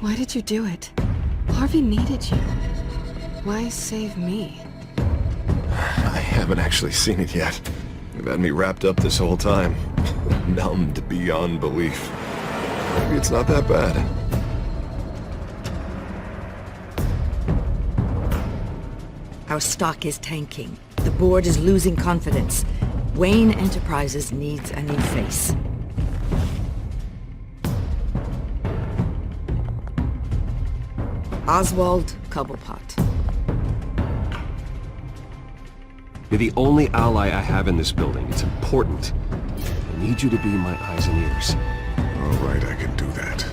Why did you do it? Harvey needed you. Why save me? I haven't actually seen it yet. You've had me wrapped up this whole time. Numbed beyond belief. Maybe it's not that bad. Our stock is tanking. The board is losing confidence. Wayne Enterprises needs a new face. Oswald Cobblepot. You're the only ally I have in this building. It's important. I need you to be my eyes and ears. All right, I can do that.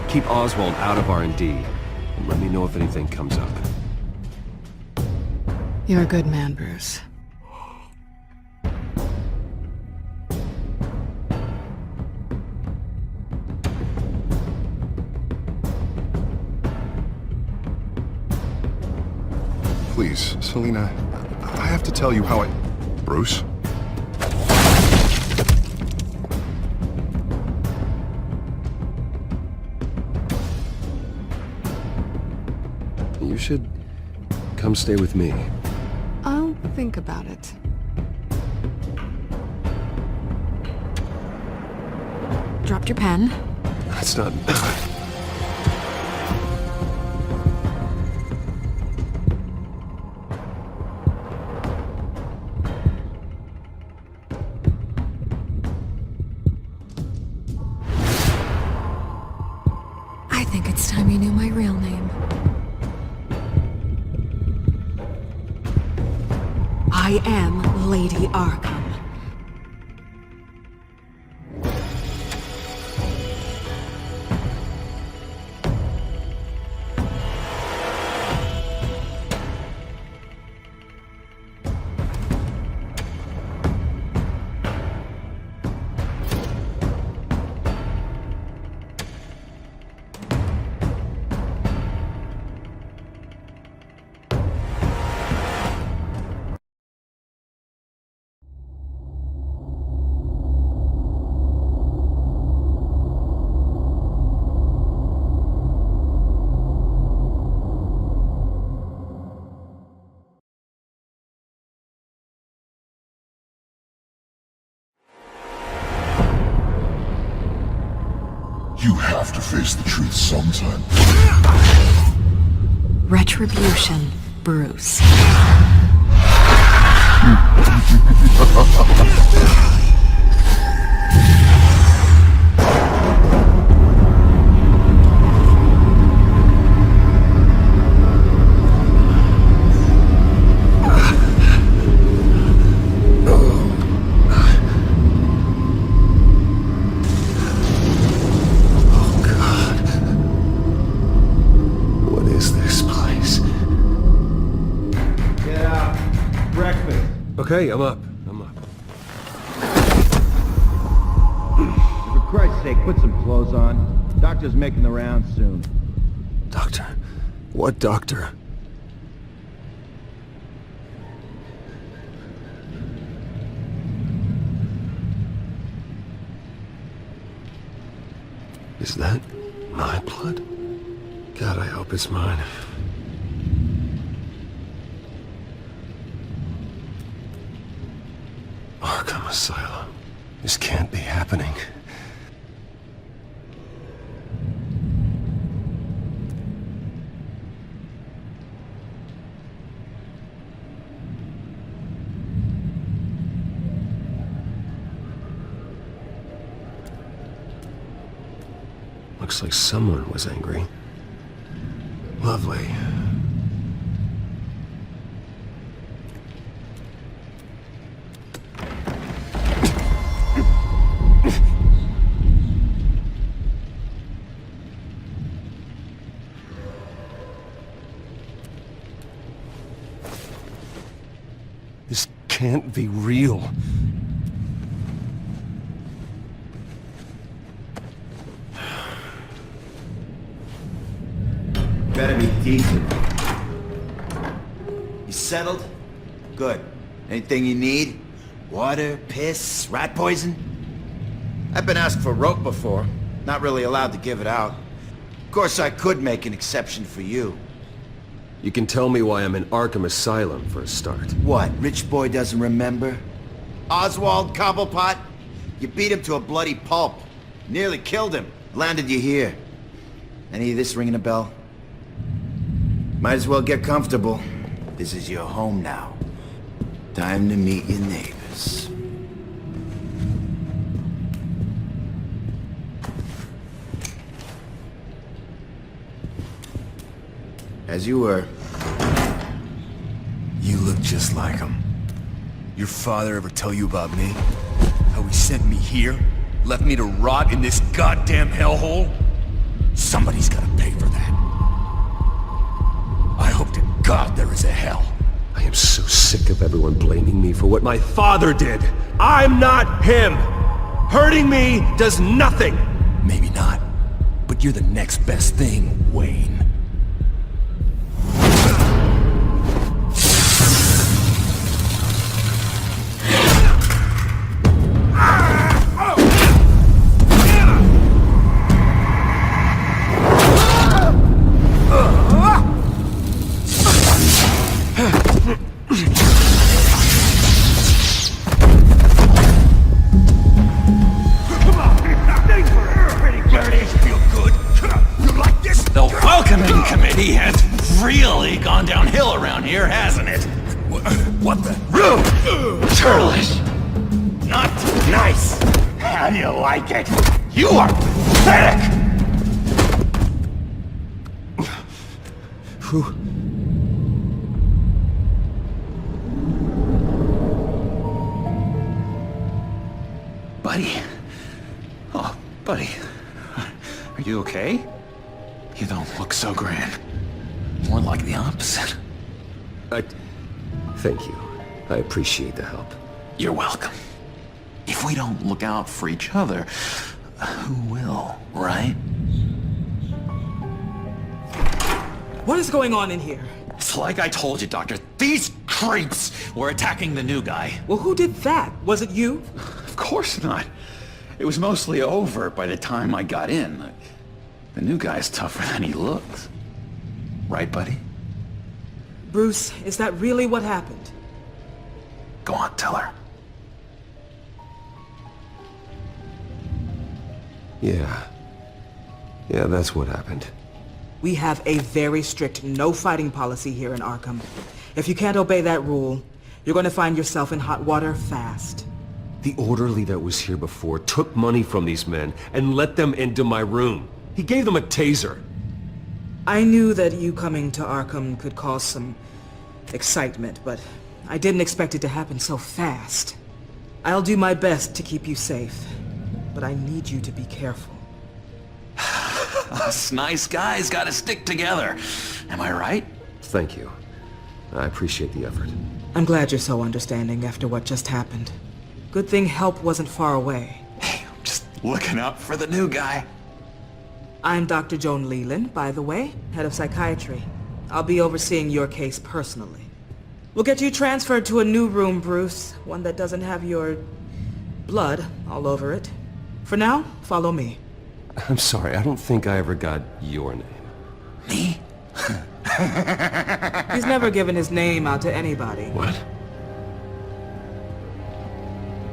Keep Oswald out of R&D, and let me know if anything comes up. You're a good man, Bruce. Please, Selina, I have to tell you how I... Bruce? You should come stay with me. I'll think about it. Dropped your pen. That's not... I think it's time you knew my real name. I am Lady Arkham. You have to face the truth sometime. Retribution, Bruce. Okay, I'm up. For Christ's sake, put some clothes on. Doctor's making the rounds soon. Doctor? What doctor? Is that my blood? God, I hope it's mine. Arkham Asylum. This can't be happening. Looks like someone was angry. Lovely. This can't be real. Better be decent. You settled? Good. Anything you need? Water, piss, rat poison? I've been asked for rope before. Not really allowed to give it out. course, I could make an exception for you. You can tell me why I'm in Arkham Asylum for a start. What, rich boy doesn't remember? Oswald Cobblepot? You beat him to a bloody pulp. Nearly killed him. Landed you here. Any of this ringing a bell? Might as well get comfortable. This is your home now. Time to meet your neighbors. As you were. You look just like him. Your father ever tell you about me? How he sent me here? Left me to rot in this goddamn hellhole? Somebody's gotta pay for that. I hope to God there is a hell. I am so sick of everyone blaming me for what my father did. I'm not him! Hurting me does nothing! Maybe not, but you're the next best thing, Wayne. Really gone downhill around here, hasn't it? What the? Churlish! Not nice! How do you like it? You are pathetic! Buddy. Oh, buddy. Are you okay? You don't look so grand. More like the opposite. Thank you. I appreciate the help. You're welcome. If we don't look out for each other, who will, right? What is going on in here? It's like I told you, Doctor. These creeps were attacking the new guy. Well, who did that? Was it you? Of course not. It was mostly over by the time I got in. The new guy's tougher than he looks. Right, buddy? Bruce, is that really what happened? Go on, tell her. Yeah, that's what happened. We have a very strict no fighting policy here in Arkham. If you can't obey that rule, you're going to find yourself in hot water fast. The orderly that was here before took money from these men and let them into my room. He gave them a taser. I knew that you coming to Arkham could cause some excitement, but I didn't expect it to happen so fast. I'll do my best to keep you safe, but I need you to be careful. Us nice guys gotta stick together. Am I right? Thank you. I appreciate the effort. I'm glad you're so understanding after what just happened. Good thing help wasn't far away. Hey, I'm just looking out for the new guy. I'm Dr. Joan Leland, by the way, head of psychiatry. I'll be overseeing your case personally. We'll get you transferred to a new room, Bruce. One that doesn't have your blood all over it. For now, follow me. I'm sorry, I don't think I ever got your name. Me? He's never given his name out to anybody. What?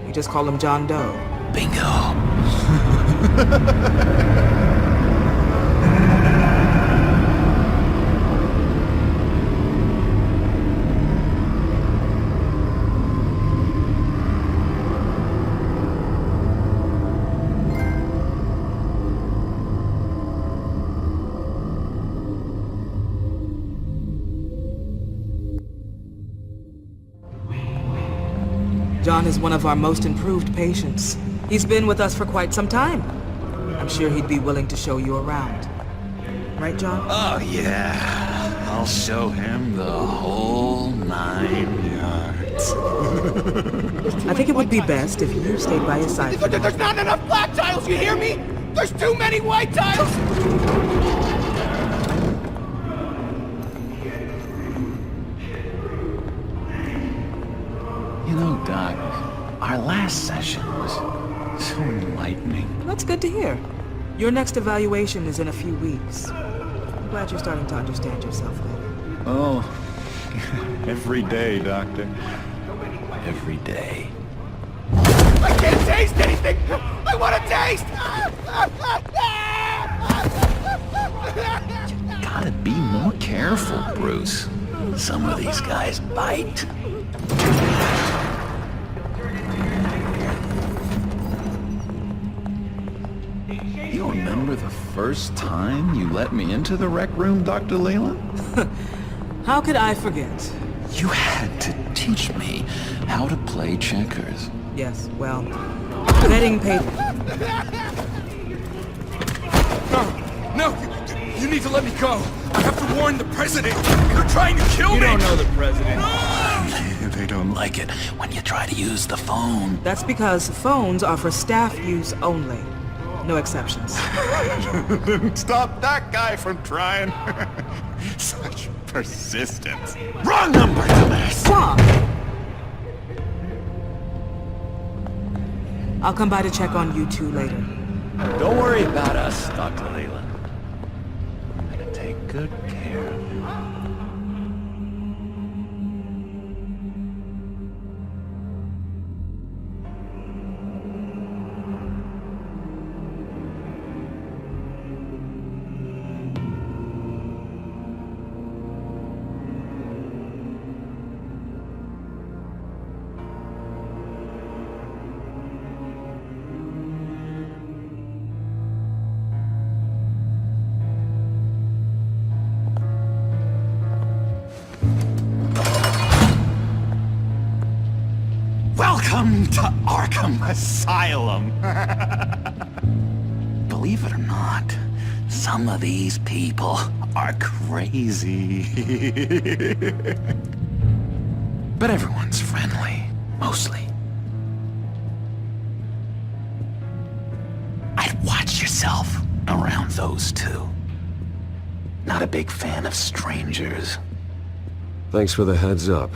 We just call him John Doe. Bingo. John is one of our most improved patients. He's been with us for quite some time. I'm sure he'd be willing to show you around. Right, John? Oh, yeah. I'll show him the whole 9 yards. I think it would be best if you stayed by his side. There's not enough black tiles, you hear me? There's too many white tiles! You know, Doc, our last session was so enlightening. That's good to hear. Your next evaluation is in a few weeks. I'm glad you're starting to understand yourself better. Oh, every day, Doctor. Every day. I can't taste anything! I want to taste! Gotta be more careful, Bruce. Some of these guys bite. You remember the first time you let me into the rec room, Dr. Leland? How could I forget? You had to teach me how to play checkers. Yes, well, vetting paper. No! You need to let me go! I have to warn the president! They're trying to kill me! You don't know the president. They don't like it when you try to use the phone. That's because phones are for staff use only. No exceptions. Stop that guy from trying. Such persistence. Wrong number, dumbass! Stop! I'll come by to check on you two later. Don't worry about us, Dr. Leland. I'm gonna take good care of you. Welcome to Arkham Asylum. Believe it or not, some of these people are crazy. But everyone's friendly, mostly. I'd watch yourself around those two. Not a big fan of strangers. Thanks for the heads up.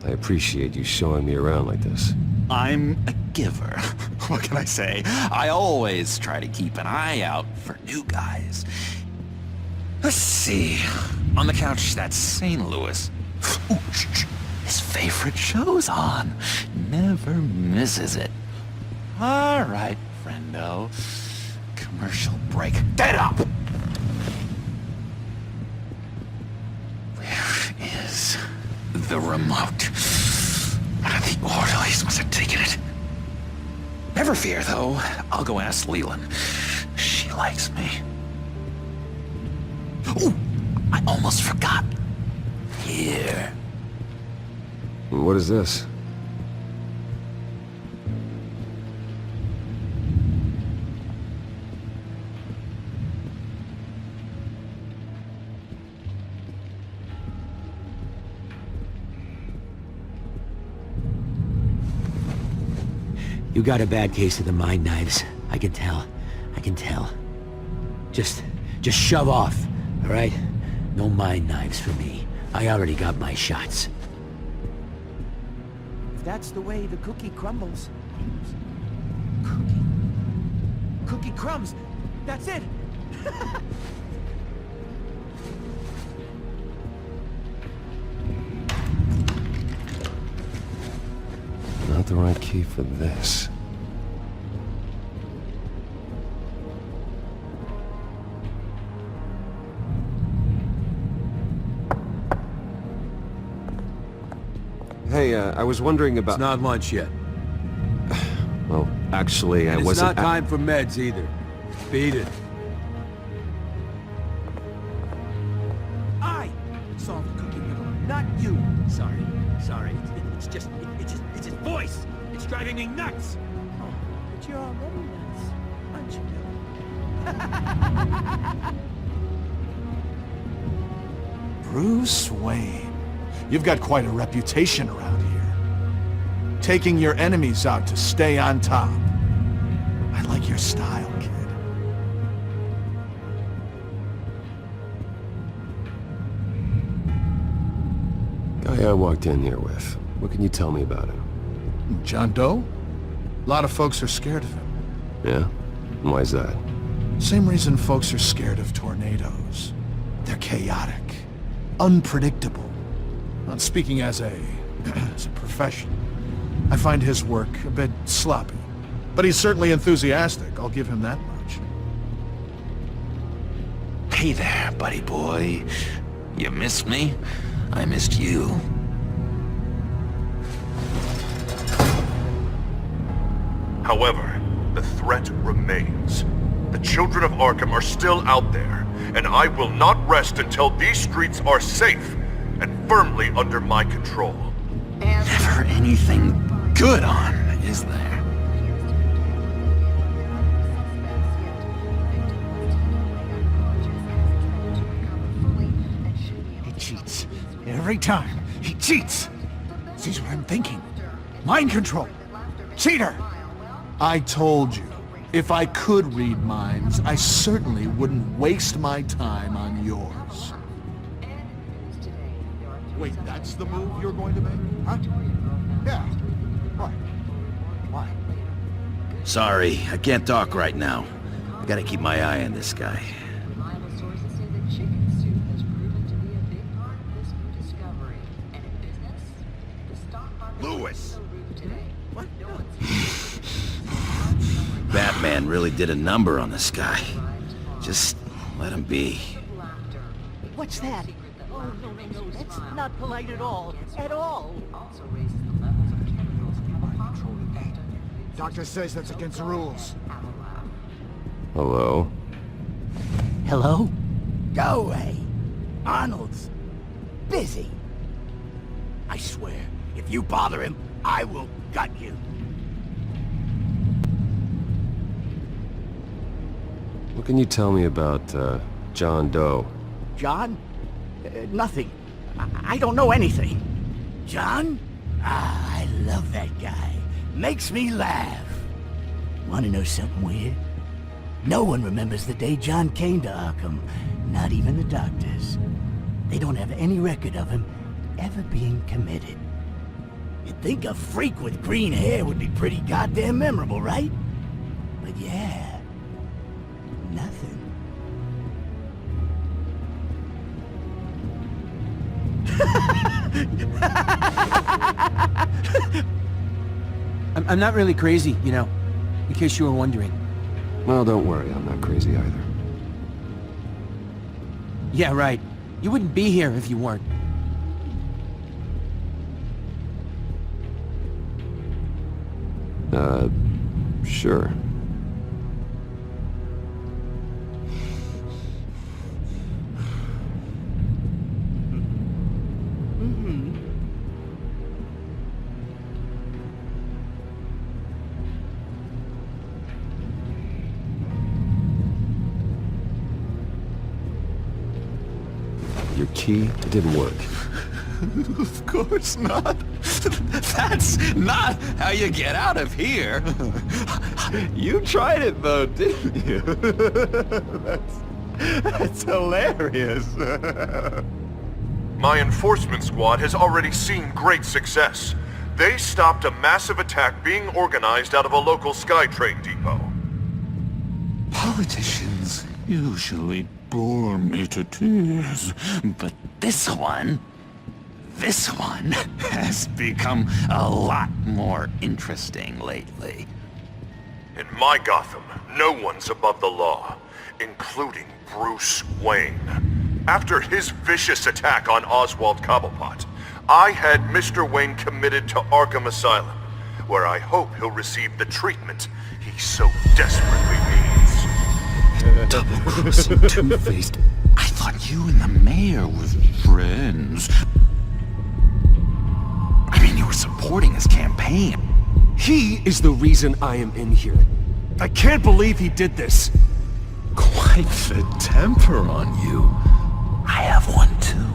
I appreciate you showing me around like this. I'm a giver. What can I say? I always try to keep an eye out for new guys. Let's see. On the couch, that's St. Louis. Ooh, his favorite show's on. Never misses it. All right, friendo. Commercial break. Get up! Where is the remote? One of the orderlies must have taken it. Never fear, though. I'll go ask Leland. She likes me. Ooh, I almost forgot. Here. What is this? You got a bad case of the mind knives. I can tell. I can tell. Just shove off, all right? No mind knives for me. I already got my shots. If that's the way the cookie crumbles. Cookie crumbs. That's it. Not the right key for this. Hey, I was wondering about... It's not lunch yet. Well, actually, I It's wasn't... not time for meds either. Beat it. I solved the cookie riddle, not you. Sorry. It's just his voice. It's driving me nuts. Oh, but you're already nuts, aren't you, Billy? Bruce Wayne. You've got quite a reputation around here. Taking your enemies out to stay on top. I like your style, kid. Guy I walked in here with. What can you tell me about him? John Doe? A lot of folks are scared of him. Yeah? And why is that? Same reason folks are scared of tornadoes. They're chaotic, unpredictable. Not speaking as a profession. I find his work a bit sloppy. But he's certainly enthusiastic, I'll give him that much. Hey there, buddy boy. You missed me? I missed you. However, the threat remains. The children of Arkham are still out there, and I will not rest until these streets are safe and firmly under my control. Never anything good on, is there? He cheats. Every time, he cheats. Sees what I'm thinking. Mind control. Cheater! I told you, if I could read minds, I certainly wouldn't waste my time on yours. Wait, that's the move you're going to make? Huh? Yeah. Why? Why? Sorry, I can't talk right now. I gotta keep my eye on this guy. Lewis! What? Batman really did a number on this guy. Just let him be. What's that? Oh, no, that's not polite at all. At all. Doctor says that's against the rules. Hello? Hello? Go away. Arnold's busy. I swear, if you bother him, I will gut you. What can you tell me about, John Doe? John? Nothing. I don't know anything. John? Ah, I love that guy. Makes me laugh. Wanna know something weird? No one remembers the day John came to Arkham. Not even the doctors. They don't have any record of him ever being committed. You'd think a freak with green hair would be pretty goddamn memorable, right? But yeah, nothing. I'm not really crazy, you know, in case you were wondering. Well, don't worry, I'm not crazy either. Yeah, right. You wouldn't be here if you weren't. Sure. Your key didn't work. Of course not. That's not how you get out of here. You tried it though, didn't you? That's hilarious. My enforcement squad has already seen great success. They stopped a massive attack being organized out of a local SkyTrain depot. Politicians usually bore me to tears, but this one has become a lot more interesting lately. In my Gotham, no one's above the law, including Bruce Wayne. After his vicious attack on Oswald Cobblepot, I had Mr. Wayne committed to Arkham Asylum, where I hope he'll receive the treatment he so desperately needs. Double-crossing Two-Faced. I thought you and the mayor were friends. I mean, you were supporting his campaign. He is the reason I am in here. I can't believe he did this. Quite the temper on you. I have one too.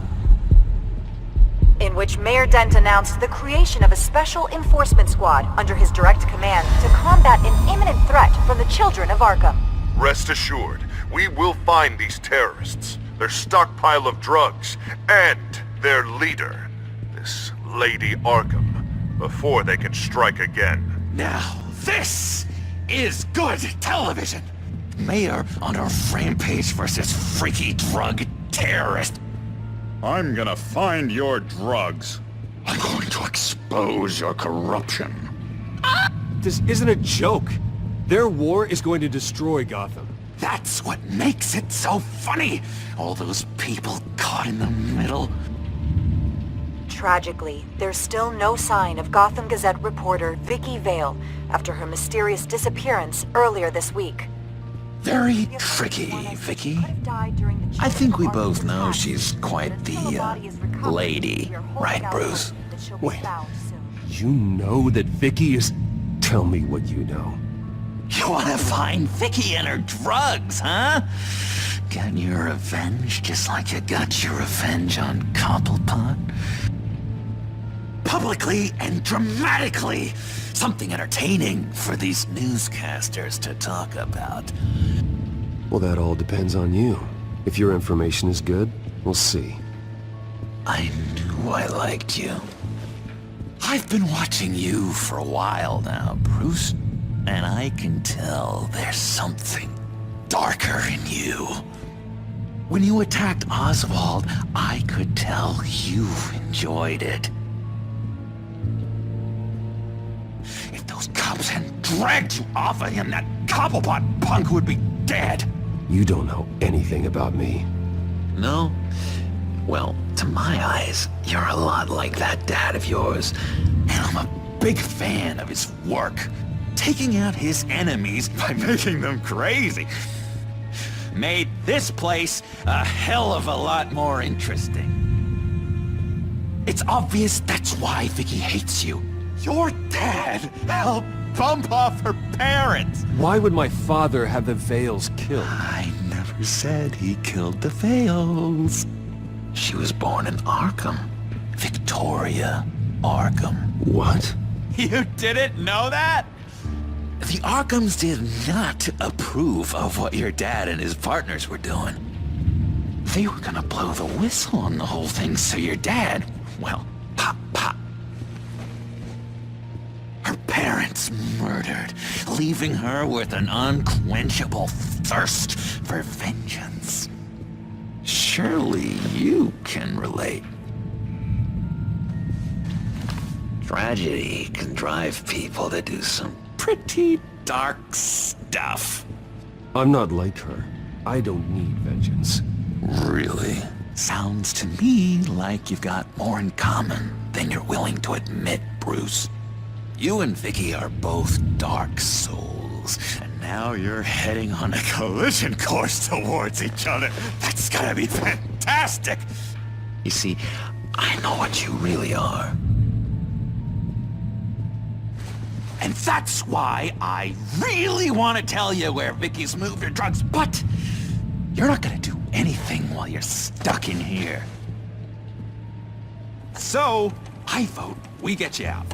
In which Mayor Dent announced the creation of a special enforcement squad under his direct command to combat an imminent threat from the children of Arkham. Rest assured, we will find these terrorists, their stockpile of drugs, and their leader, this Lady Arkham, before they can strike again. Now, this is good television. Mayor on a rampage versus freaky drug terrorist. I'm gonna find your drugs. I'm going to expose your corruption. This isn't a joke. Their war is going to destroy Gotham. That's what makes it so funny. All those people caught in the middle. Tragically, there's still no sign of Gotham Gazette reporter Vicky Vale after her mysterious disappearance earlier this week. Very tricky, Vicky. I think we both know she's quite the, lady. Right, Bruce? Wait. You know that Vicky is... Tell me what you know. You wanna find Vicky and her drugs, huh? Get your revenge just like you got your revenge on Cobblepot? Publicly and dramatically! Something entertaining for these newscasters to talk about. Well, that all depends on you. If your information is good, we'll see. I knew I liked you. I've been watching you for a while now, Bruce. And I can tell there's something darker in you. When you attacked Oswald, I could tell you enjoyed it. If those cops hadn't dragged you off of him, that Cobblepot punk would be dead. You don't know anything about me. No? Well, to my eyes, you're a lot like that dad of yours. And I'm a big fan of his work. Taking out his enemies by making them crazy. Made this place a hell of a lot more interesting. It's obvious that's why Vicky hates you. Your dad helped bump off her parents. Why would my father have the Vales killed? I never said he killed the Vales. She was born in Arkham. Victoria Arkham. What? You didn't know that? The Arkhams did not approve of what your dad and his partners were doing. They were gonna blow the whistle on the whole thing, so your dad, well, pop. Her parents murdered, leaving her with an unquenchable thirst for vengeance. Surely you can relate. Tragedy can drive people to do some pretty dark stuff. I'm not like her. I don't need vengeance. Really? Sounds to me like you've got more in common than you're willing to admit, Bruce. You and Vicky are both dark souls, and now you're heading on a collision course towards each other. That's gotta be fantastic! You see, I know what you really are. And that's why I really want to tell you where Vicky's moved her drugs, but you're not gonna do anything while you're stuck in here. So, I vote we get you out.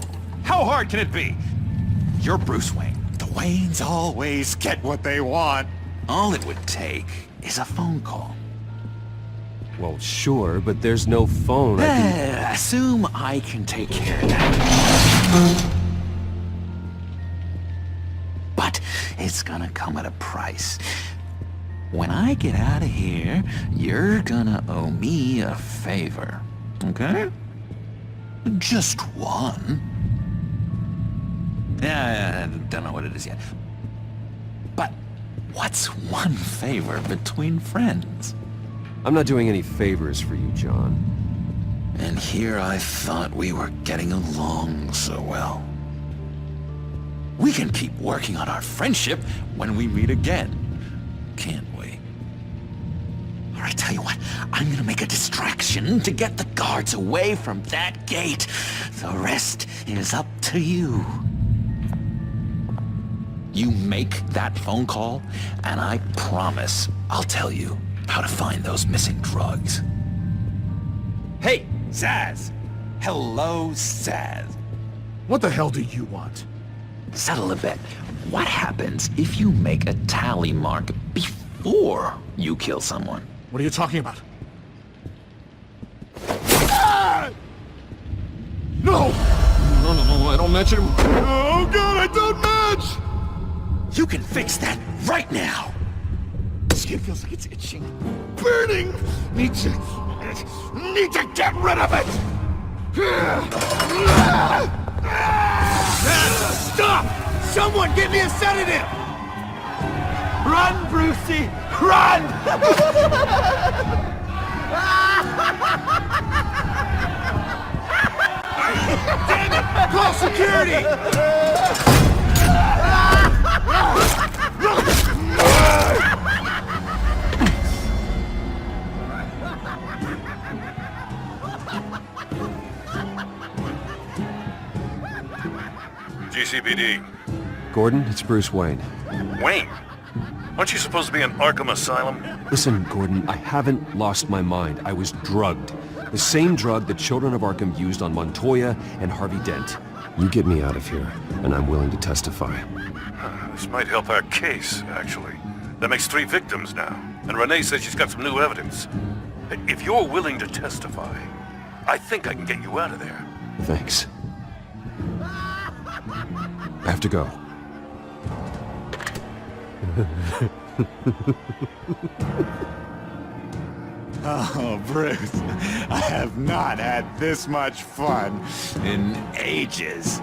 How hard can it be? You're Bruce Wayne. The Waynes always get what they want. All it would take is a phone call. Well, sure, but there's no phone. Assume I can take care of that. But it's gonna come at a price. When I get out of here, you're gonna owe me a favor, okay? Just one. I don't know what it is yet. But what's one favor between friends? I'm not doing any favors for you, John. And here I thought we were getting along so well. We can keep working on our friendship when we meet again, can't we? All right, tell you what, I'm gonna make a distraction to get the guards away from that gate. The rest is up to you. You make that phone call, and I promise I'll tell you how to find those missing drugs. Hey, Zaz! Hello, Zaz. What the hell do you want? Settle a bet. What happens if you make a tally mark before you kill someone? What are you talking about? No! No, I don't match him. Oh god, I don't match! You can fix that right now! skin feels like it's itching. Burning! Need to get rid of it! Stop! Someone get me a sedative! Run, Brucey! Run! Damn it! Call security! GCPD. Gordon, it's Bruce Wayne. Wayne? Aren't you supposed to be in Arkham Asylum? Listen, Gordon, I haven't lost my mind. I was drugged. The same drug the children of Arkham used on Montoya and Harvey Dent. You get me out of here, and I'm willing to testify. This might help our case, actually. That makes 3 victims now, and Renee says she's got some new evidence. If you're willing to testify, I think I can get you out of there. Thanks. I have to go. Oh, Bruce, I have not had this much fun in ages.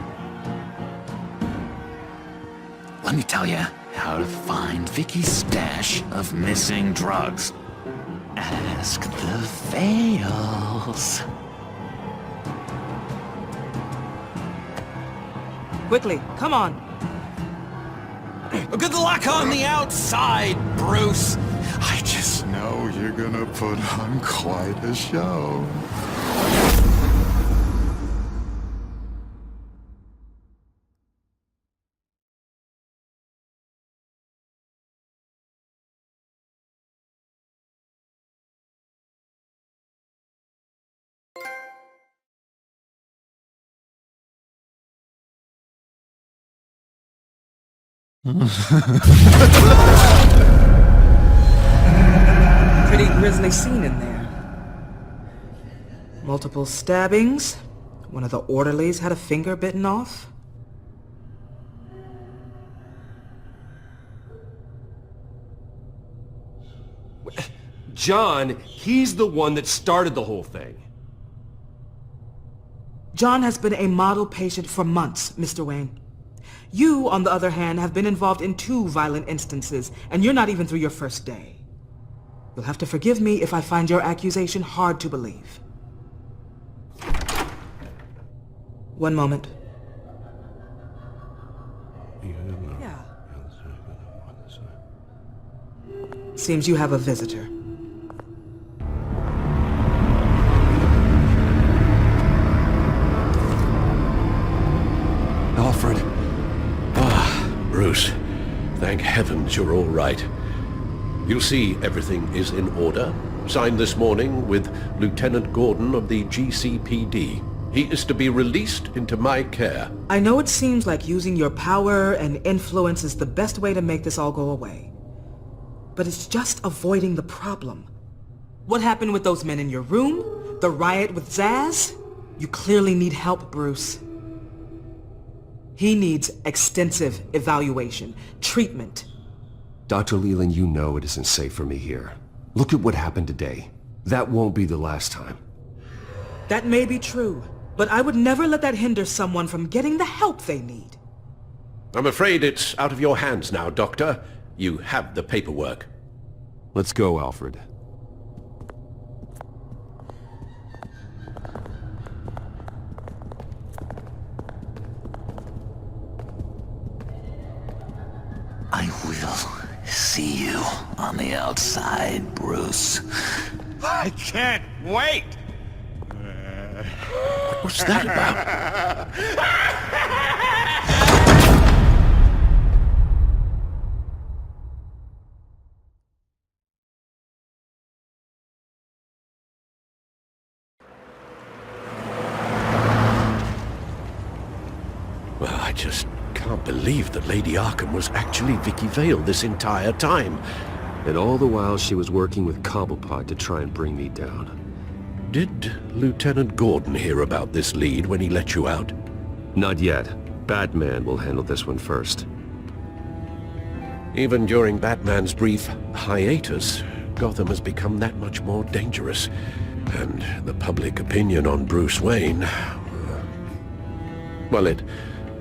Let me tell you how to find Vicky's stash of missing drugs. Ask the Vales. Quickly, come on. Good luck on the outside, Bruce. I just know you're gonna put on quite a show. Pretty grisly scene in there. Multiple stabbings. One of the orderlies had a finger bitten off. John, he's the one that started the whole thing. John has been a model patient for months, Mr. Wayne. You, on the other hand, have been involved in 2 violent instances, and you're not even through your first day. You'll have to forgive me if I find your accusation hard to believe. One moment. Yeah. Seems you have a visitor. Alfred. Bruce, thank heavens you're all right. You'll see everything is in order. Signed this morning with Lieutenant Gordon of the GCPD. He is to be released into my care. I know it seems like using your power and influence is the best way to make this all go away. But it's just avoiding the problem. What happened with those men in your room? The riot with Zaz? You clearly need help, Bruce. He needs extensive evaluation, treatment. Dr. Leland, you know it isn't safe for me here. Look at what happened today. That won't be the last time. That may be true, but I would never let that hinder someone from getting the help they need. I'm afraid it's out of your hands now, Doctor. You have the paperwork. Let's go, Alfred. I will see you on the outside, Bruce. I can't wait! What's that about? Well, I just can't believe that Lady Arkham was actually Vicky Vale this entire time. And all the while she was working with Cobblepot to try and bring me down. Did Lieutenant Gordon hear about this lead when he let you out? Not yet. Batman will handle this one first. Even during Batman's brief hiatus, Gotham has become that much more dangerous. And the public opinion on Bruce Wayne... well, it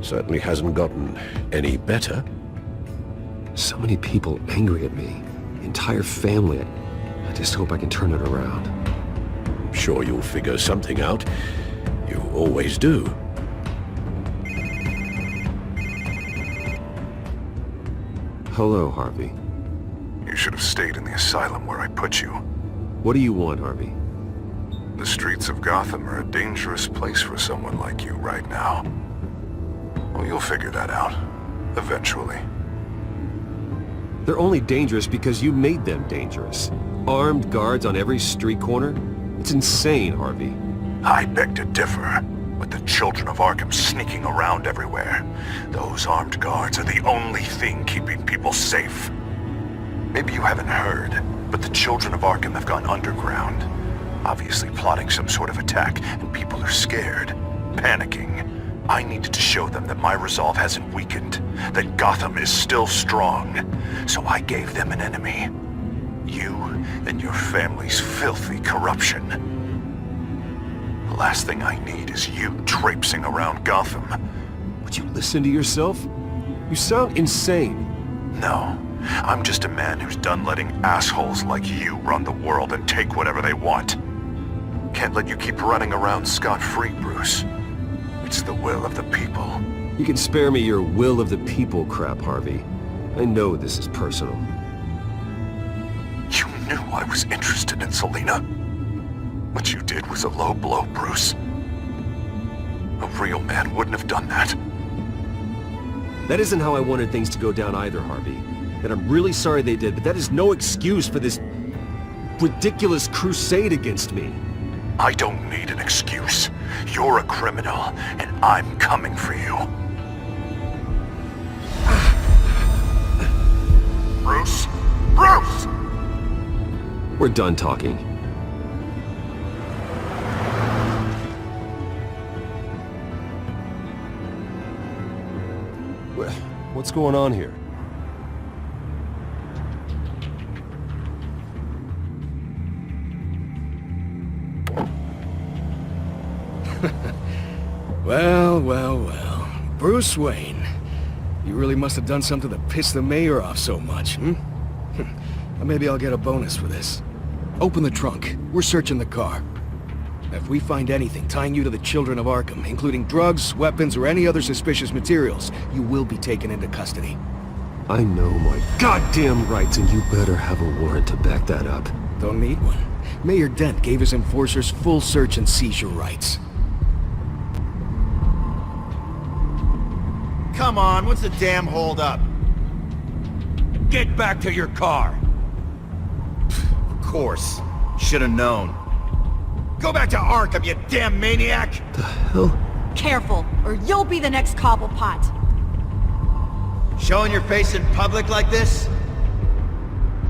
certainly hasn't gotten any better. So many people angry at me. The entire family. I just hope I can turn it around. I'm sure you'll figure something out. You always do. Hello, Harvey. You should have stayed in the asylum where I put you. What do you want, Harvey? The streets of Gotham are a dangerous place for someone like you right now. Well, you'll figure that out. Eventually. They're only dangerous because you made them dangerous. Armed guards on every street corner? It's insane, Harvey. I beg to differ. With the children of Arkham sneaking around everywhere, those armed guards are the only thing keeping people safe. Maybe you haven't heard, but the children of Arkham have gone underground. Obviously plotting some sort of attack, and people are scared, panicking. I needed to show them that my resolve hasn't weakened, that Gotham is still strong. So I gave them an enemy. You and your family's filthy corruption. The last thing I need is you traipsing around Gotham. Would you listen to yourself? You sound insane. No, I'm just a man who's done letting assholes like you run the world and take whatever they want. Can't let you keep running around scot-free, Bruce. It's the will of the people. You can spare me your will of the people crap, Harvey. I know this is personal. You knew I was interested in Selina. What you did was a low blow, Bruce. A real man wouldn't have done that. That isn't how I wanted things to go down either, Harvey. And I'm really sorry they did, but that is no excuse for this ridiculous crusade against me. I don't need an excuse. You're a criminal, and I'm coming for you. Bruce? Bruce! We're done talking. What's going on here? Well. Bruce Wayne. You really must have done something to piss the mayor off so much, hmm? Maybe I'll get a bonus for this. Open the trunk. We're searching the car. If we find anything tying you to the children of Arkham, including drugs, weapons, or any other suspicious materials, you will be taken into custody. I know my goddamn rights, and you better have a warrant to back that up. Don't need one. Mayor Dent gave his enforcers full search and seizure rights. Come on, what's the damn hold-up? Get back to your car! Of course. Should've known. Go back to Arkham, you damn maniac! The hell? Careful, or you'll be the next Cobblepot. Showing your face in public like this?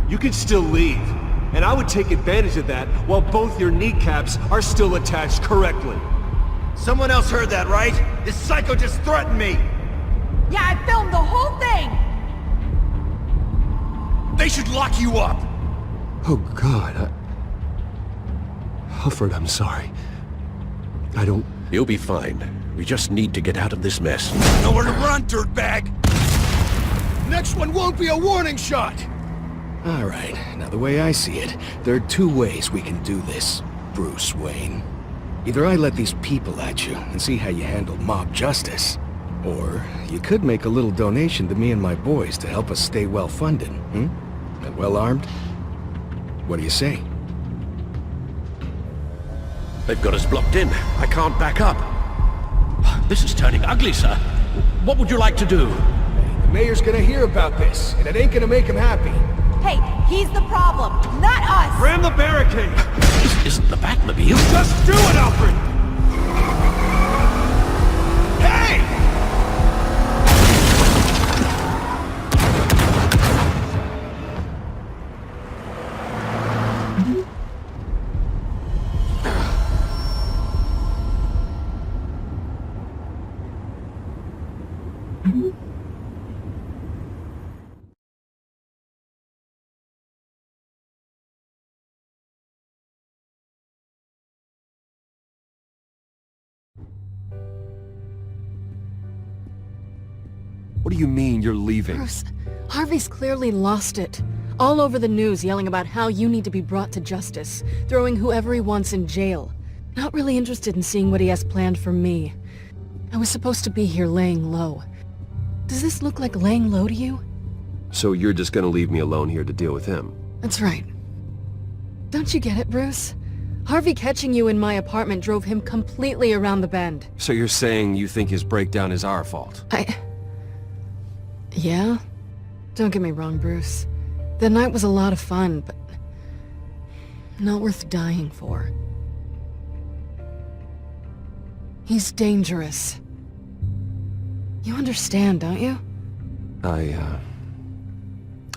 You can still leave, and I would take advantage of that while both your kneecaps are still attached correctly. Someone else heard that, right? This psycho just threatened me! Yeah, I filmed the whole thing! They should lock you up! Oh God, Alfred, I'm sorry. I don't... You'll be fine. We just need to get out of this mess. Nowhere to run, dirtbag! Next one won't be a warning shot! Alright, now the way I see it, there are two ways we can do this, Bruce Wayne. Either I let these people at you and see how you handle mob justice, or you could make a little donation to me and my boys to help us stay well-funded, hmm? And well-armed? What do you say? They've got us blocked in. I can't back up. This is turning ugly, sir. What would you like to do? The mayor's gonna hear about this, and it ain't gonna make him happy. Hey, he's the problem, not us! Ram the barricade! This isn't the Batmobile. Just do it, Alfred! What do you mean, you're leaving? Bruce, Harvey's clearly lost it. All over the news yelling about how you need to be brought to justice, throwing whoever he wants in jail. Not really interested in seeing what he has planned for me. I was supposed to be here laying low. Does this look like laying low to you? So you're just gonna leave me alone here to deal with him? That's right. Don't you get it, Bruce? Harvey catching you in my apartment drove him completely around the bend. So you're saying you think his breakdown is our fault? Yeah? Don't get me wrong, Bruce. The night was a lot of fun, but not worth dying for. He's dangerous. You understand, don't you? I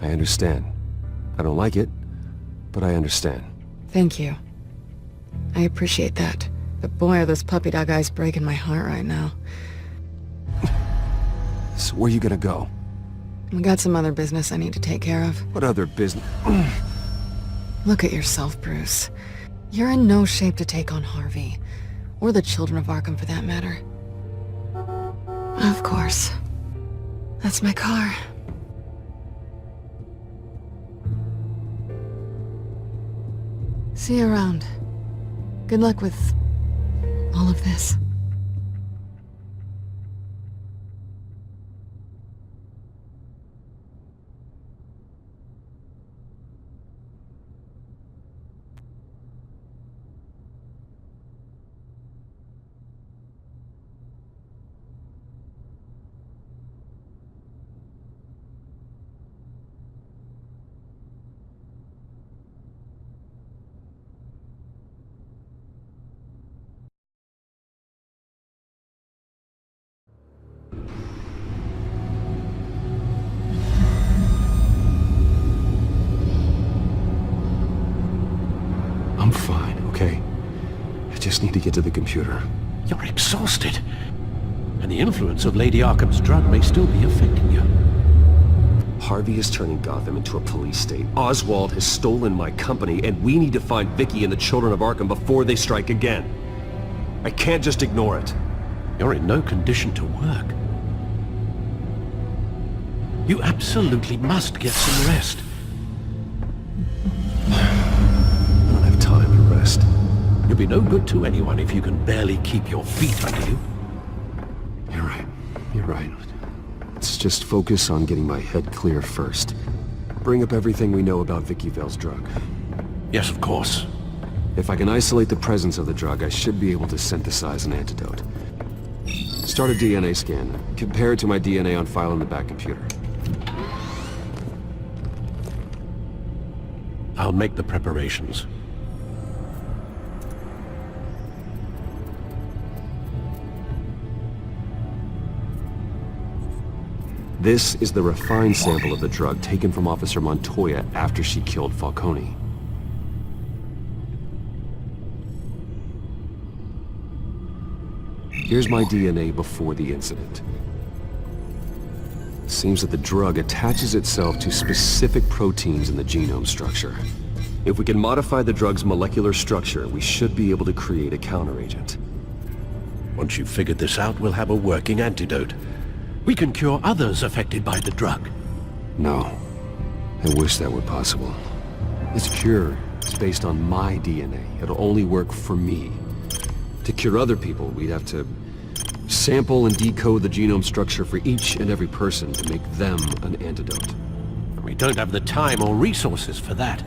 understand. I don't like it, but I understand. Thank you. I appreciate that. But boy, are those puppy dog eyes breaking my heart right now. So where are you gonna go? I got some other business I need to take care of. What other business? Look at yourself, Bruce. You're in no shape to take on Harvey. Or the children of Arkham, for that matter. Of course. That's my car. See you around. Good luck with all of this. I'm fine, okay? I just need to get to the computer. You're exhausted. And the influence of Lady Arkham's drug may still be affecting you. Harvey is turning Gotham into a police state. Oswald has stolen my company, and we need to find Vicky and the children of Arkham before they strike again. I can't just ignore it. You're in no condition to work. You absolutely must get some rest. I don't have time to rest. You'll be no good to anyone if you can barely keep your feet under you. You're right. You're right. Let's just focus on getting my head clear first. Bring up everything we know about Vicky Vale's drug. Yes, of course. If I can isolate the presence of the drug, I should be able to synthesize an antidote. Start a DNA scan. Compare it to my DNA on file in the back computer. I'll make the preparations. This is the refined sample of the drug taken from Officer Montoya after she killed Falcone. Here's my DNA before the incident. Seems that the drug attaches itself to specific proteins in the genome structure. If we can modify the drug's molecular structure, we should be able to create a counteragent. Once you've figured this out, we'll have a working antidote. We can cure others affected by the drug. No. I wish that were possible. This cure is based on my DNA. It'll only work for me. To cure other people, we'd have to sample and decode the genome structure for each and every person to make them an antidote. We don't have the time or resources for that.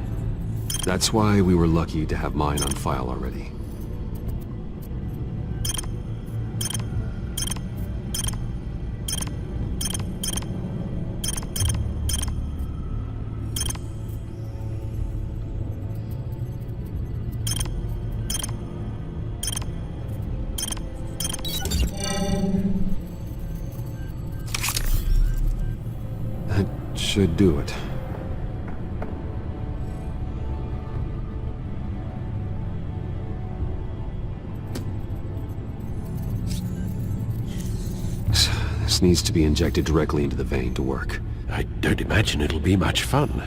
That's why we were lucky to have mine on file already. Should do it. This needs to be injected directly into the vein to work. I don't imagine it'll be much fun.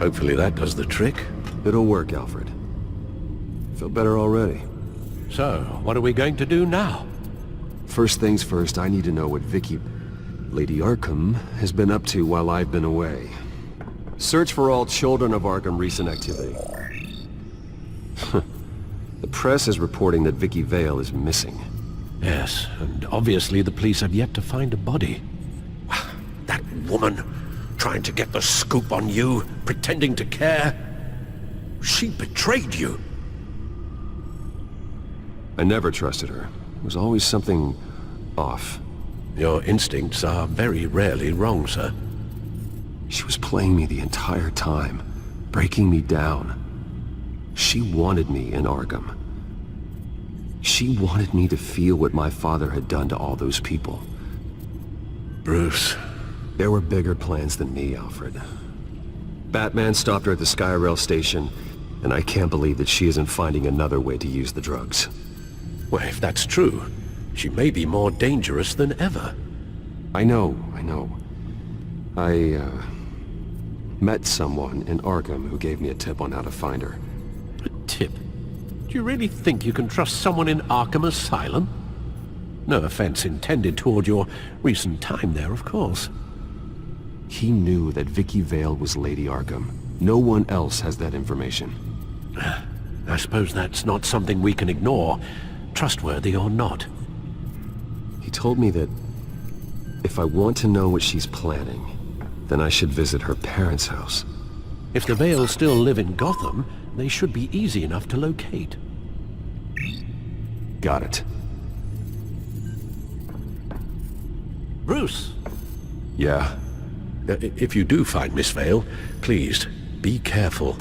Hopefully that does the trick. It'll work, Alfred. Feel better already. So, what are we going to do now? First things first, I need to know what Lady Arkham, has been up to while I've been away. Search for all children of Arkham recent activity. The press is reporting that Vicky Vale is missing. Yes, and obviously the police have yet to find a body. That woman, trying to get the scoop on you, pretending to care. She betrayed you. I never trusted her. There was always something off. Your instincts are very rarely wrong, sir. She was playing me the entire time, breaking me down. She wanted me in Arkham. She wanted me to feel what my father had done to all those people. Bruce. There were bigger plans than me, Alfred. Batman stopped her at the Skyrail station, and I can't believe that she isn't finding another way to use the drugs. Well, if that's true, she may be more dangerous than ever. I know. I met someone in Arkham who gave me a tip on how to find her. A tip? Do you really think you can trust someone in Arkham Asylum? No offense intended toward your recent time there, of course. He knew that Vicky Vale was Lady Arkham. No one else has that information. I suppose that's not something we can ignore, trustworthy or not. He told me that if I want to know what she's planning, then I should visit her parents' house. If the Vales still live in Gotham, they should be easy enough to locate. Got it. Bruce! Yeah? If you do find Miss Vale, please, be careful.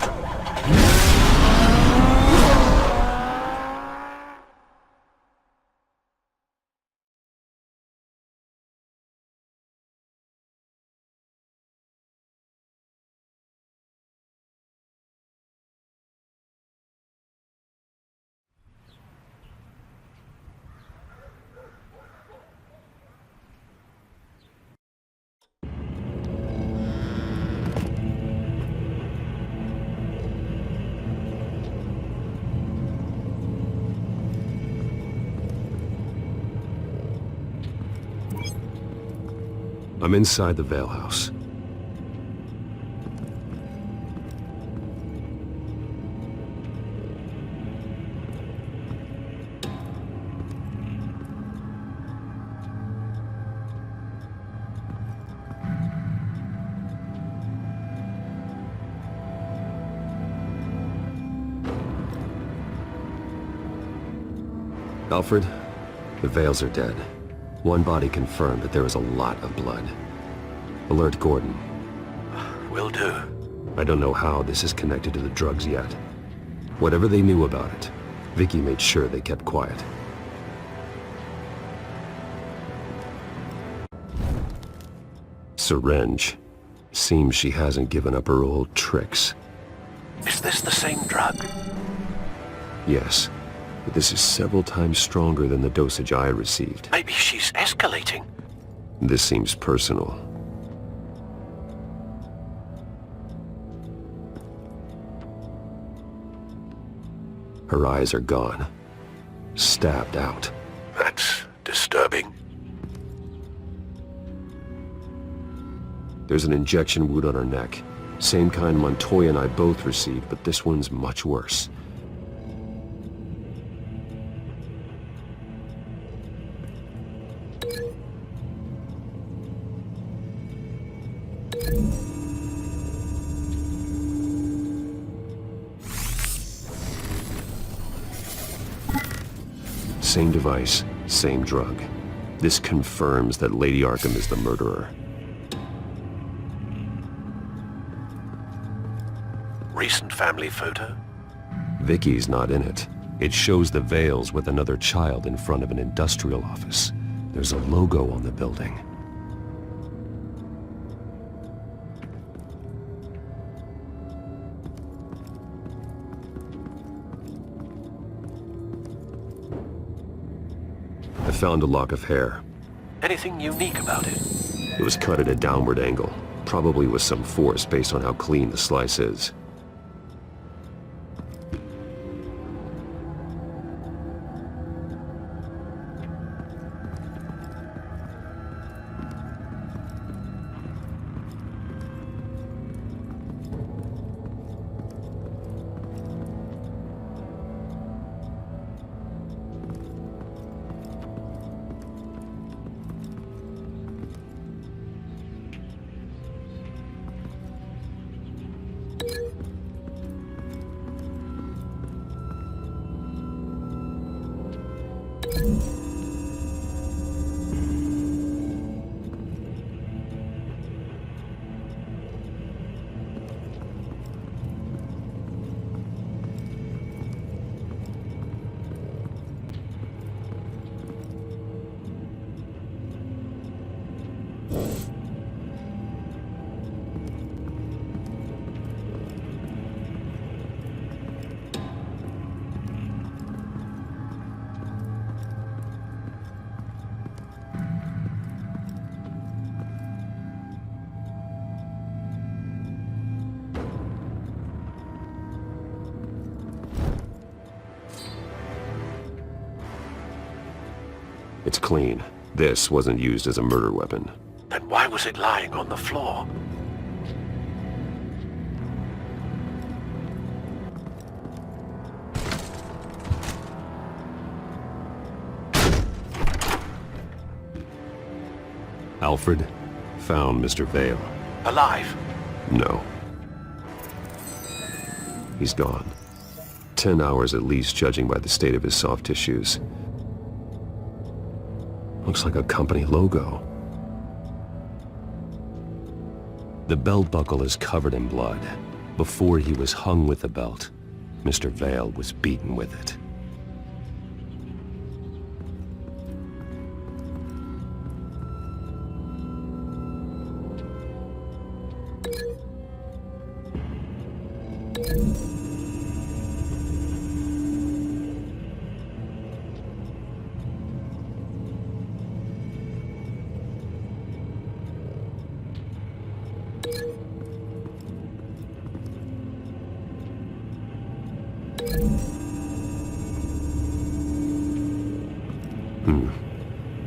I'm inside the Vale house. Alfred, the Vales are dead. One body confirmed that there is a lot of blood. Alert Gordon. Will do. I don't know how this is connected to the drugs yet. Whatever they knew about it, Vicky made sure they kept quiet. Syringe. Seems she hasn't given up her old tricks. Is this the same drug? Yes. But this is several times stronger than the dosage I received. Maybe she's escalating. This seems personal. Her eyes are gone. Stabbed out. That's disturbing. There's an injection wound on her neck. Same kind Montoya and I both received, but this one's much worse. Same device, same drug. This confirms that Lady Arkham is the murderer. Recent family photo? Vicky's not in it. It shows the Vales with another child in front of an industrial office. There's a logo on the building. I found a lock of hair. Anything unique about it? It was cut at a downward angle. Probably with some force based on how clean the slice is. It's clean. This wasn't used as a murder weapon. Then why was it lying on the floor? Alfred found Mr. Vale. Alive? No. He's gone. 10 hours at least, judging by the state of his soft tissues. Looks like a company logo. The belt buckle is covered in blood. Before he was hung with the belt, Mr. Vale was beaten with it.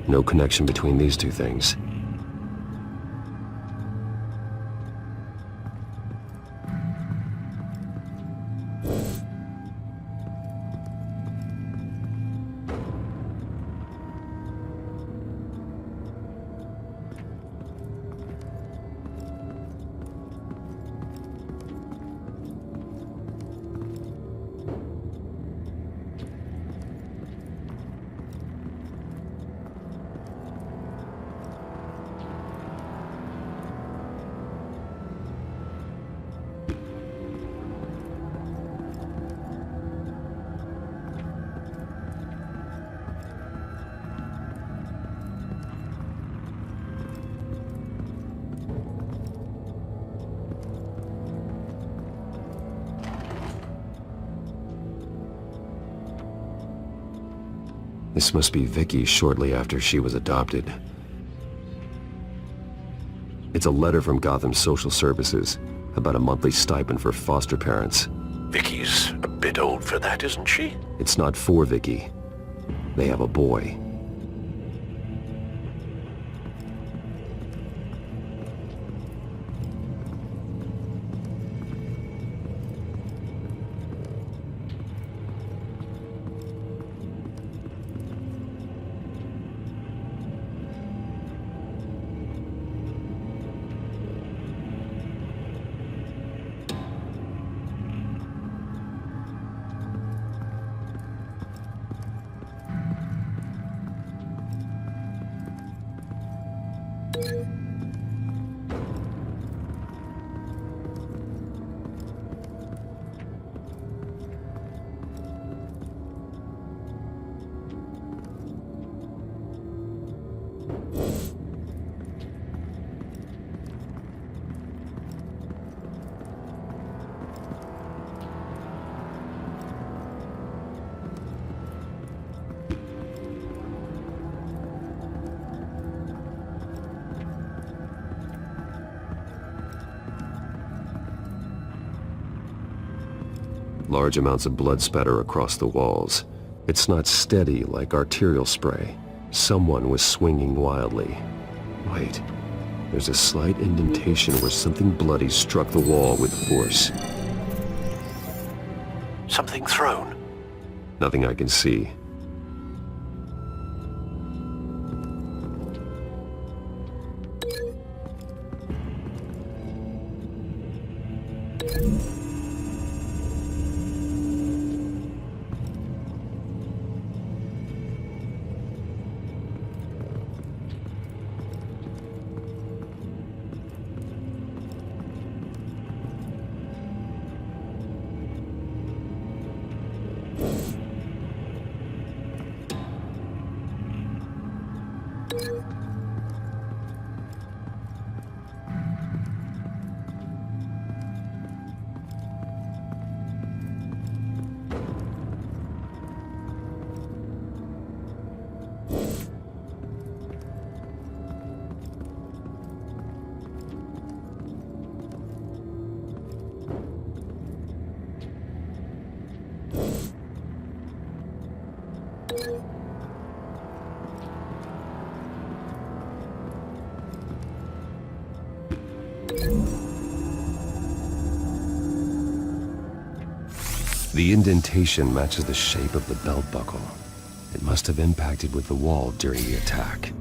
No connection between these two things. This must be Vicky shortly after she was adopted. It's a letter from Gotham Social Services about a monthly stipend for foster parents. Vicky's a bit old for that, isn't she? It's not for Vicky. They have a boy. Large amounts of blood spatter across the walls. It's not steady like arterial spray. Someone was swinging wildly. Wait, there's a slight indentation where something bloody struck the wall with force. Something thrown. Nothing I can see. The indentation matches the shape of the belt buckle. It must have impacted with the wall during the attack.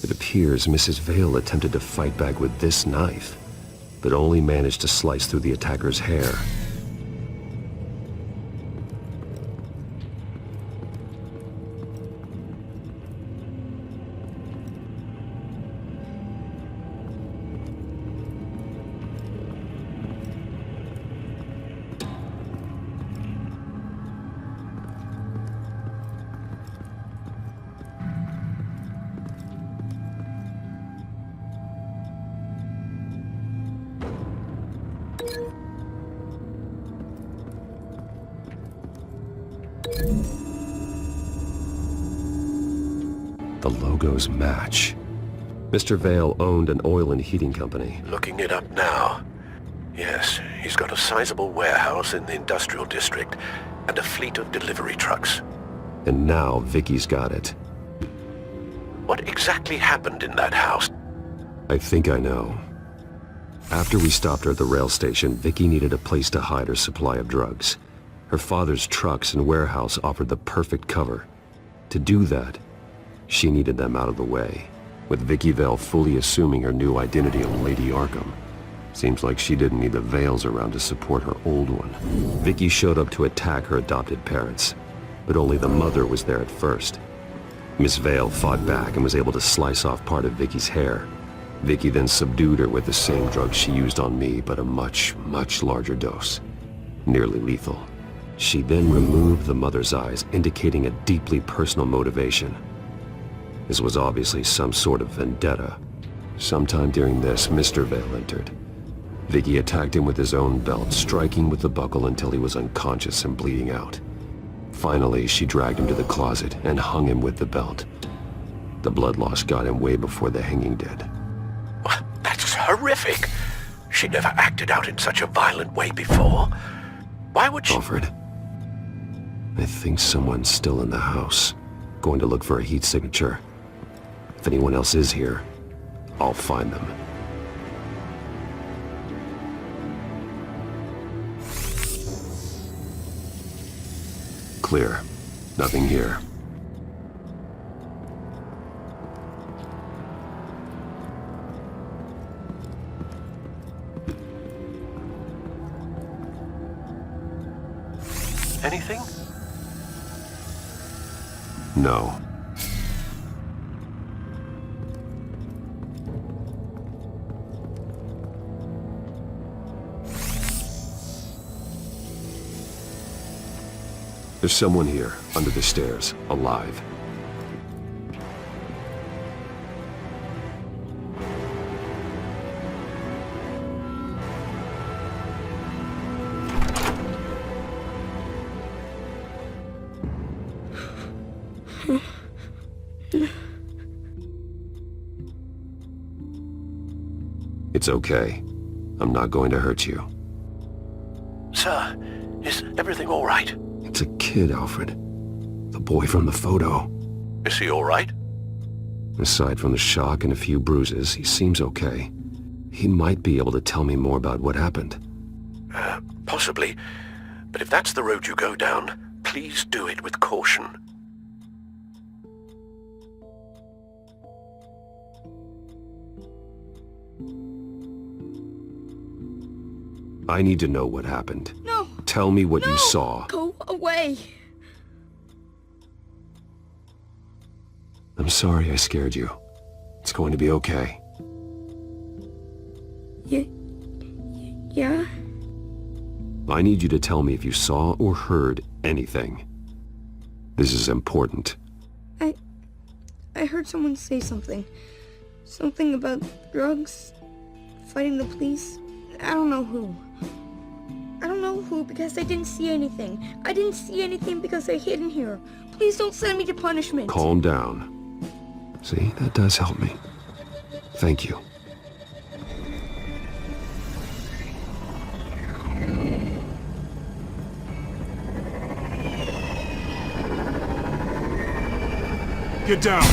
It appears Mrs. Vale attempted to fight back with this knife, but only managed to slice through the attacker's hair. The logos match. Mr. Vale owned an oil and heating company. Looking it up now. Yes, he's got a sizable warehouse in the industrial district and a fleet of delivery trucks. And now Vicky's got it. What exactly happened in that house? I think I know. After we stopped her at the rail station, Vicky needed a place to hide her supply of drugs. Her father's trucks and warehouse offered the perfect cover. To do that, she needed them out of the way, with Vicky Vale fully assuming her new identity of Lady Arkham. Seems like she didn't need the Vales around to support her old one. Vicky showed up to attack her adopted parents, but only the mother was there at first. Miss Vale fought back and was able to slice off part of Vicky's hair. Vicky then subdued her with the same drug she used on me, but a much, much larger dose. Nearly lethal. She then removed the mother's eyes, indicating a deeply personal motivation. This was obviously some sort of vendetta. Sometime during this, Mr. Vale entered. Vicky attacked him with his own belt, striking with the buckle until he was unconscious and bleeding out. Finally, she dragged him to the closet and hung him with the belt. The blood loss got him way before the hanging did. That's horrific. She never acted out in such a violent way before. Why would she... Alfred, I think someone's still in the house. Going to look for a heat signature. If anyone else is here, I'll find them. Clear. Nothing here. Anything? No. There's someone here, under the stairs, alive. It's okay. I'm not going to hurt you. Sir, is everything all right? It's a kid, Alfred. The boy from the photo. Is he all right? Aside from the shock and a few bruises, he seems okay. He might be able to tell me more about what happened. Possibly. But if that's the road you go down, please do it with caution. I need to know what happened. No! Tell me what you saw. Go away! I'm sorry I scared you. It's going to be okay. Yeah? I need you to tell me if you saw or heard anything. This is important. I heard someone say something. Something about drugs, fighting the police. I don't know who. I don't know who because I didn't see anything. I didn't see anything because I hid in here. Please don't send me to punishment. Calm down. See, that does help me. Thank you. Get down!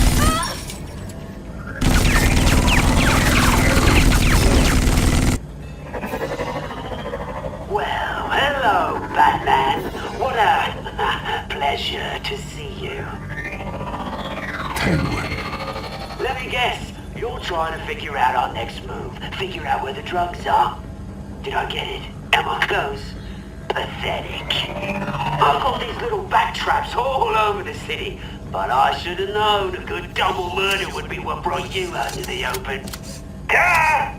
Well, hello, Batman. What a pleasure to see you. Penguin. Let me guess, you're trying to figure out our next move. Figure out where the drugs are. Did I get it? Am I close? Pathetic. I've got these little bat traps all over the city, but I should have known a good double murder would be what brought you out to the open. Ah!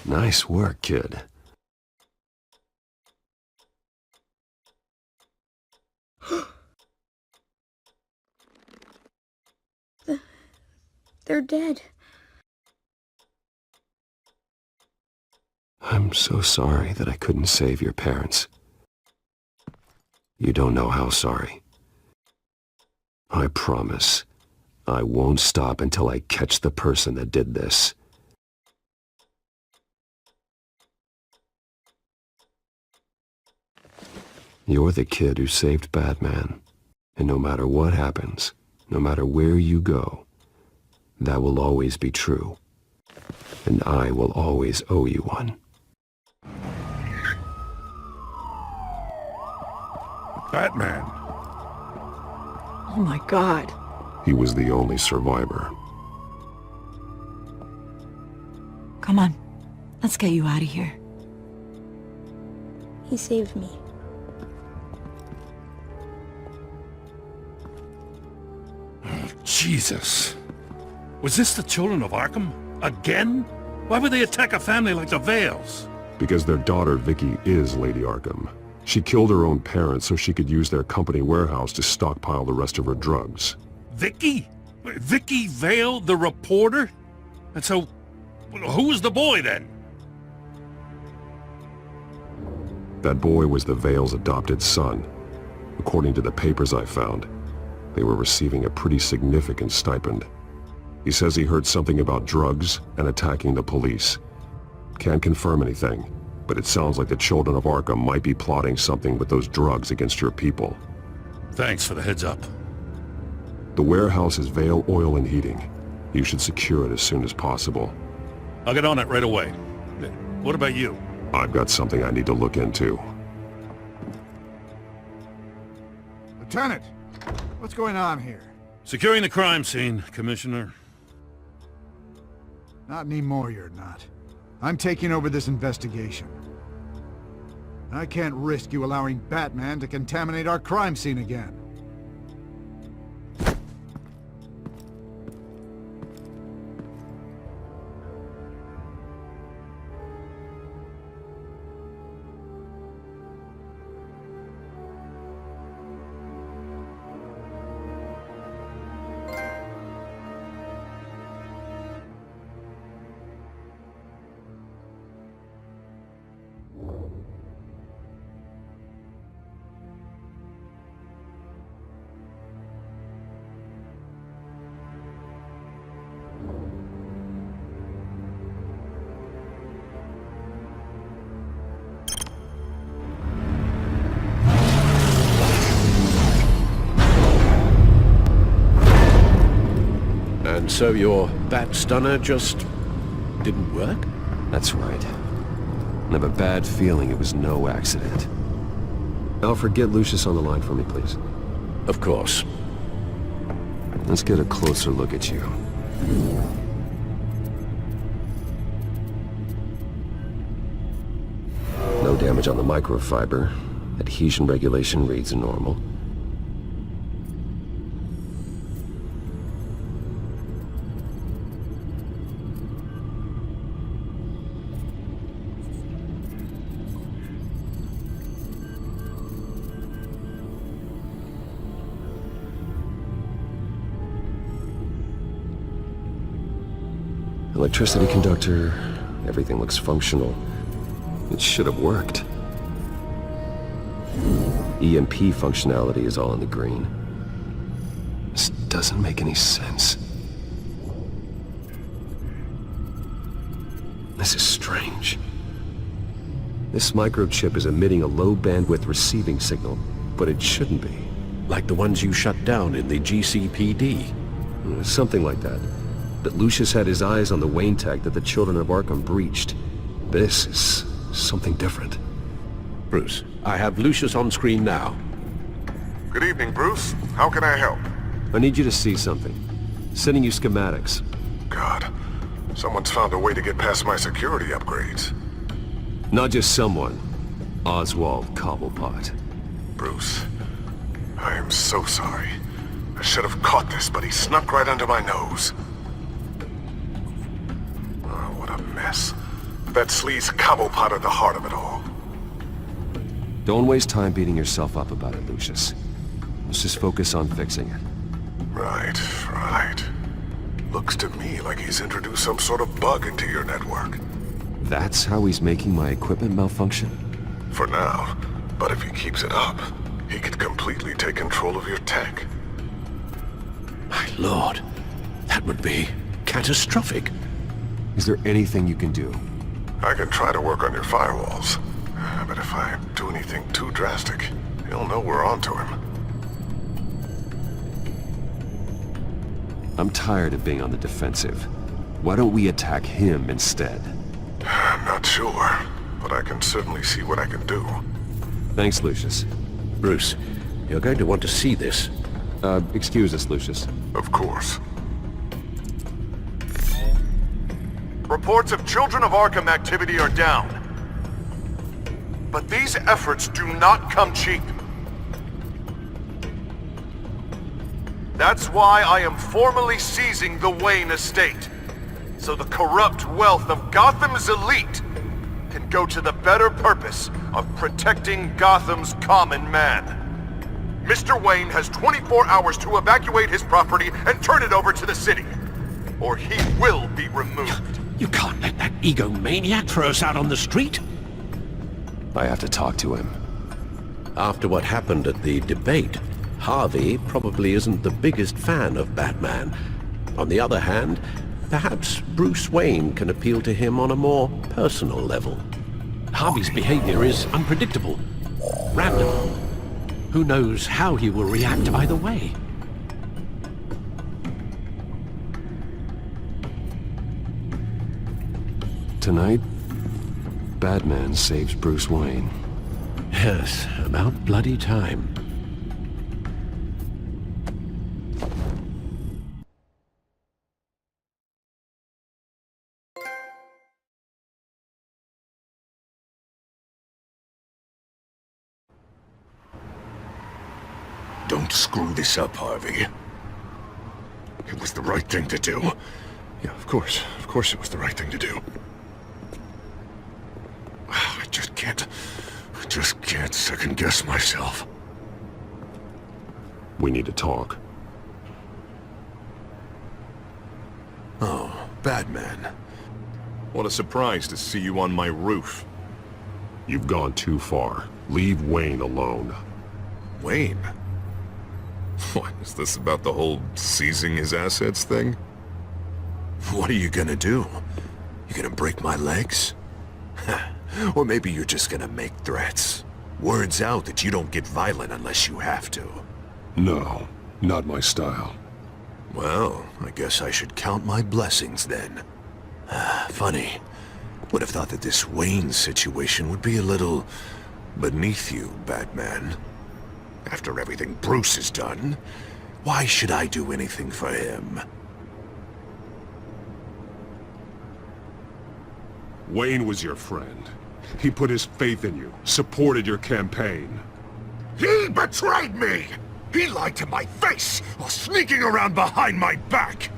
Nice work, kid. They're dead. I'm so sorry that I couldn't save your parents. You don't know how sorry. I promise, I won't stop until I catch the person that did this. You're the kid who saved Batman, and no matter what happens, no matter where you go, that will always be true, and I will always owe you one. Batman. Oh my God. He was the only survivor. Come on, let's get you out of here. He saved me. Jesus. Was this the children of Arkham? Again? Why would they attack a family like the Vales? Because their daughter, Vicky, is Lady Arkham. She killed her own parents so she could use their company warehouse to stockpile the rest of her drugs. Vicky? Vicky Vale, the reporter? And so, who was the boy then? That boy was the Vale's adopted son. According to the papers I found, they were receiving a pretty significant stipend. He says he heard something about drugs and attacking the police. Can't confirm anything, but it sounds like the children of Arkham might be plotting something with those drugs against your people. Thanks for the heads up. The warehouse is Vale Oil and Heating. You should secure it as soon as possible. I'll get on it right away. What about you? I've got something I need to look into. Lieutenant, what's going on here? Securing the crime scene, Commissioner. Not anymore, you're not. I'm taking over this investigation. I can't risk you allowing Batman to contaminate our crime scene again. And so your bat stunner just didn't work? That's right. I have a bad feeling it was no accident. Alfred, get Lucius on the line for me, please. Of course. Let's get a closer look at you. No damage on the microfiber. Adhesion regulation reads normal. Electricity conductor, everything looks functional. It should have worked. EMP functionality is all in the green. This doesn't make any sense. This is strange. This microchip is emitting a low bandwidth receiving signal, but it shouldn't be. Like the ones you shut down in the GCPD. Something like that. But Lucius had his eyes on the Wayne tag that the Children of Arkham breached. This is something different. Bruce, I have Lucius on screen now. Good evening, Bruce. How can I help? I need you to see something. Sending you schematics. God, someone's found a way to get past my security upgrades. Not just someone. Oswald Cobblepot. Bruce, I am so sorry. I should have caught this, but he snuck right under my nose. Oh, what a mess. That sleaze Cobblepot at the heart of it all. Don't waste time beating yourself up about it, Lucius. Let's just focus on fixing it. Right. Looks to me like he's introduced some sort of bug into your network. That's how he's making my equipment malfunction? For now. But if he keeps it up, he could completely take control of your tech. My lord, that would be catastrophic. Is there anything you can do? I can try to work on your firewalls. But if I do anything too drastic, he'll know we're onto him. I'm tired of being on the defensive. Why don't we attack him instead? I'm not sure, but I can certainly see what I can do. Thanks, Lucius. Bruce, you're going to want to see this. Excuse us, Lucius. Of course. Reports of Children of Arkham activity are down. But these efforts do not come cheap. That's why I am formally seizing the Wayne estate, so the corrupt wealth of Gotham's elite can go to the better purpose of protecting Gotham's common man. Mr. Wayne has 24 hours to evacuate his property and turn it over to the city, or he will be removed. You can't let that egomaniac throw us out on the street. I have to talk to him. After what happened at the debate, Harvey probably isn't the biggest fan of Batman. On the other hand, perhaps Bruce Wayne can appeal to him on a more personal level. Harvey's behavior is unpredictable, random. Who knows how he will react either way? Tonight, Batman saves Bruce Wayne. Yes, about bloody time. Don't screw this up, Harvey. It was the right thing to do. Yeah, of course. Of course it was the right thing to do. I just can't second guess myself. We need to talk. Oh, Batman. What a surprise to see you on my roof. You've gone too far. Leave Wayne alone. Wayne? What, is this about the whole seizing his assets thing? What are you gonna do? You gonna break my legs? Or maybe you're just gonna make threats. Words out that you don't get violent unless you have to. No, not my style. Well, I guess I should count my blessings then. Funny. Would have thought that this Wayne situation would be a little beneath you, Batman. After everything Bruce has done, why should I do anything for him? Wayne was your friend. He put his faith in you, supported your campaign. He betrayed me! He lied to my face while sneaking around behind my back!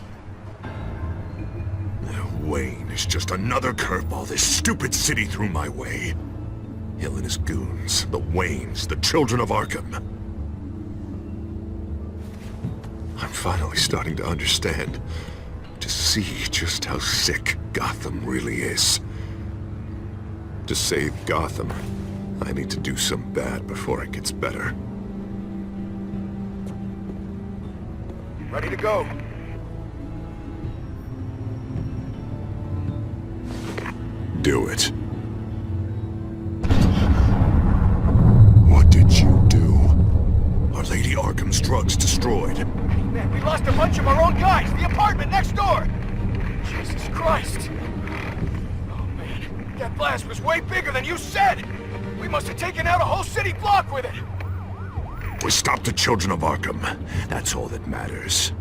Wayne is just another curveball this stupid city threw my way. Hill and his goons, the Waynes, the children of Arkham. I'm finally starting to understand. To see just how sick Gotham really is. To save Gotham, I need to do some bad before it gets better. Ready to go. Do it. What did you do? Our Lady Arkham's drugs destroyed. Man, we lost a bunch of our own guys! The apartment next door! Jesus Christ! Oh man, that blast was way bigger than you said! We must have taken out a whole city block with it! We stopped the children of Arkham. That's all that matters.